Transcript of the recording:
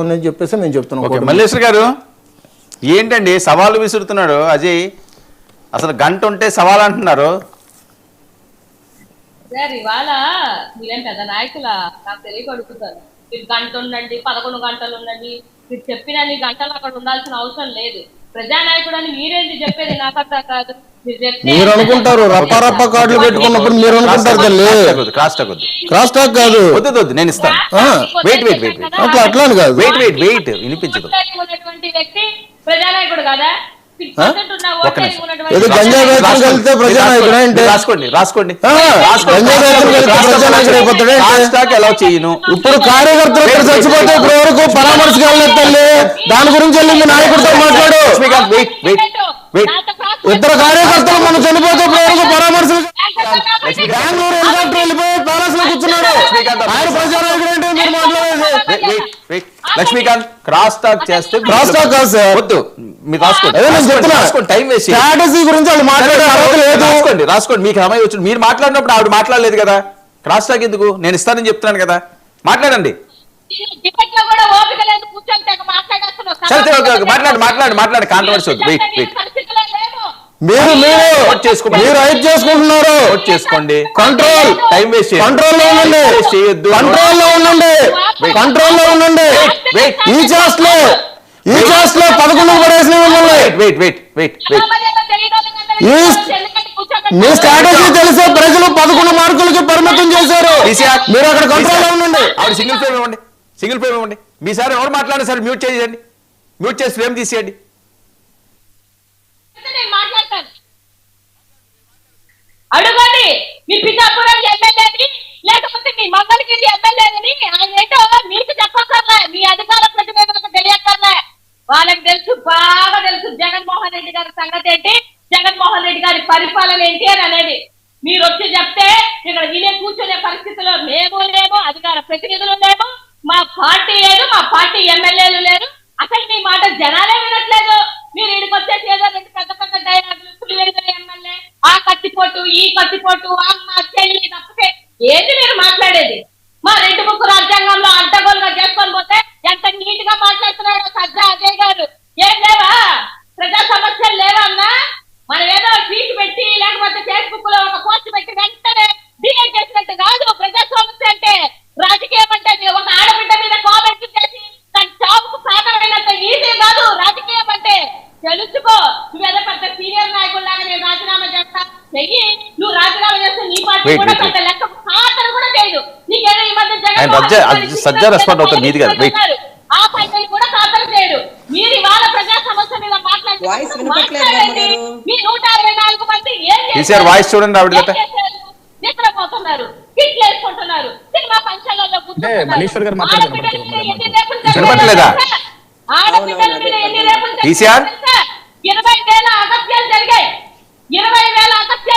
అని చెప్పేసి నేను చెప్తున్నాను. మల్లేశ్వర్ గారు ఏంటండి సవాలు విసురుతున్నాడు అజయ్? అసలు గంట ఉంటే సవాల్ అంటున్నారు. సార్ ఇవాళ మీరేం పెద్ద నాయకుల నాకు తెలియకడుగుతారు. మీరు గంట ఉండండి, 11 గంటలు ఉండండి, మీరు చెప్పినన్ని గంటలు అక్కడ ఉండాల్సిన అవసరం లేదు. ప్రజానాయకుడు అని మీరేంటి చెప్పేది? నాకు అర్థం కాదు. మీరు అనుకుంటారు రప్ప కార్డులు పెట్టుకున్నప్పుడు మీరు అనుకుంటారు క్రాస్ టాక్ కాదు. నేను ఇస్తాను. అట్లా కాదు. వినిపించదు. వ్యక్తి ప్రజానాయకుడు కదా? రాసుకోండి. ఎలా చేయను ఇప్పుడు కార్యకర్తలు చచ్చిపోతే ఇప్పుడు వరకు పరామర్శకు వెళ్ళినట్టు దాని గురించి వెళ్ళి నాయకుడితో మాట్లాడు. ఇద్దరు కార్యకర్తలు మనం చనిపోతే ఇప్పుడు వరకు పరామర్శలు బెంగళూరు హెలికాప్టర్ వెళ్ళిపోయి ప్యాలెస్ లో కూర్చున్నాడు. ఆయన ప్రజానాయకుడు అంటే మీరు మాట్లాడేది. లక్ష్మీకాంత్ క్రాస్ టాక్ చేస్తే క్రాస్ టాక్ కాదు సార్. వద్దు, మీరు రాసుకోండి. Time waste. స్ట్రాటజీ గురించి వాళ్ళు మాట్లాడే అర్హత లేదు. రాసుకోండి. మీకు అమ్మాయి వచ్చి మీరు మాట్లాడినప్పుడు ఆవిడ మాట్లాడలేదు కదా. క్రాస్ టాక్ ఎందుకు? నేను ఇస్తానని చెప్తున్నాను కదా, మాట్లాడండి. మాట్లాడు. కాంట్రవర్సీ వద్దు. మీరు రైట్ చేసుకుంటున్నారు. చేసుకోండి. కంట్రోల్. టైం వేస్ట్ కంట్రోల్లో ఉండండి. కంట్రోల్లో ఉండండి. కంట్రోల్లో ఉండండి. ఈ చాస్ట్ లో 11 పడేసిన మీ స్ట్రాటజీ తెలిసే ప్రజలు 11 మార్కులకి పరిమితం చేశారు. మీరు అక్కడ కంట్రోల్లో ఉండండి. ఆవిడ సింగిల్ ఫ్రేమ్ ఇవ్వండి. మీ సార్ ఎవరు మాట్లాడారు సార్? మ్యూట్ చేయండి. మ్యూట్ చేసి ఫ్రేమ్ తీసేయండి. అడగండి మీ పిఠాపురం ఎమ్మెల్యేని, లేకపోతే మీ మంగళగిరి ఎమ్మెల్యేని. ఆయన ఏంటో మీకు చెప్పక్కర్లే, మీ అధికార ప్రతినిధులకు తెలియక్కర్లే. వాళ్ళకి తెలుసు, బాగా తెలుసు జగన్మోహన్ రెడ్డి గారి సంగతి ఏంటి, జగన్మోహన్ రెడ్డి గారి పరిపాలన ఏంటి అని అనేది. మీరు వచ్చి చెప్తే ఇక్కడ వినే కూర్చునే పరిస్థితిలో మేము లేము, అధికార ప్రతినిధులు లేము, మా పార్టీ లేదు, మా పార్టీ ఎమ్మెల్యేలు లేరు. అసలు మీ మాట జనాలే వినట్లేదు. మీరు ఇక్కడికి వచ్చేసి ఏదో రెండు పెద్ద పెద్ద డైలాగులు, పులివెందుల ఎమ్మెల్యే, ఆ కత్తిపోటు, ఈ కత్తిపోటు, అమ్మ చెల్లి తప్పితే ఏంటి మీరు మాట్లాడేది? మా రెడ్డి ముక్కు రాజ్యాంగంలో అడ్డగోలుగా చేసుకొని పోతే ఎంత నీట్ గా మాట్లాడుతున్నాడో సజ్జా అజయ్ గారు. ఏం లేవా? ప్రజా సమస్యలు లేవా అన్నా? మనం ఏదో ట్వీట్ పెట్టి లేకపోతే ఫేస్బుక్ లో ఒక పోస్ట్ పెట్టి వెంటనే డిలీట్ చేసినట్టు కాదు ప్రజా సమస్య అంటే. రాజకీయం అంటే ఒక ఆడబిడ్డ మీద కామెంట్ చేసి తన చావుకు కారణమైనంత ఈజీ కాదు రాజకీయం అంటే. తెలుసుకో. నువ్వేదో పెద్ద సీనియర్ నాయకుల్లాగా నేను రాజీనామా చేస్తా చెయ్యి. నువ్వు రాజీనామా చేస్తే నీ పార్టీ కూడా పెద్ద లెక్క ఖాతరు కూడా చేయదు. నీకేదో ఈ మధ్య ఆ పార్టీ కూడా ఖాతరు చేయడు. మీరు ఇవాళ ప్రజా సమస్య మీద మాట్లాడండి. మీ 164 మంది ఏం చేశారు? నిద్రపోతున్నారు, కిట్లు వేసుకుంటున్నారు, సినిమా పంచాలలో కూర్చుంటున్నారు. ఆడపిల్లల మీద ఎన్ని రేపులు 20,000 అగత్యాలు జరిగాయి. 20,000 అగత్యాలు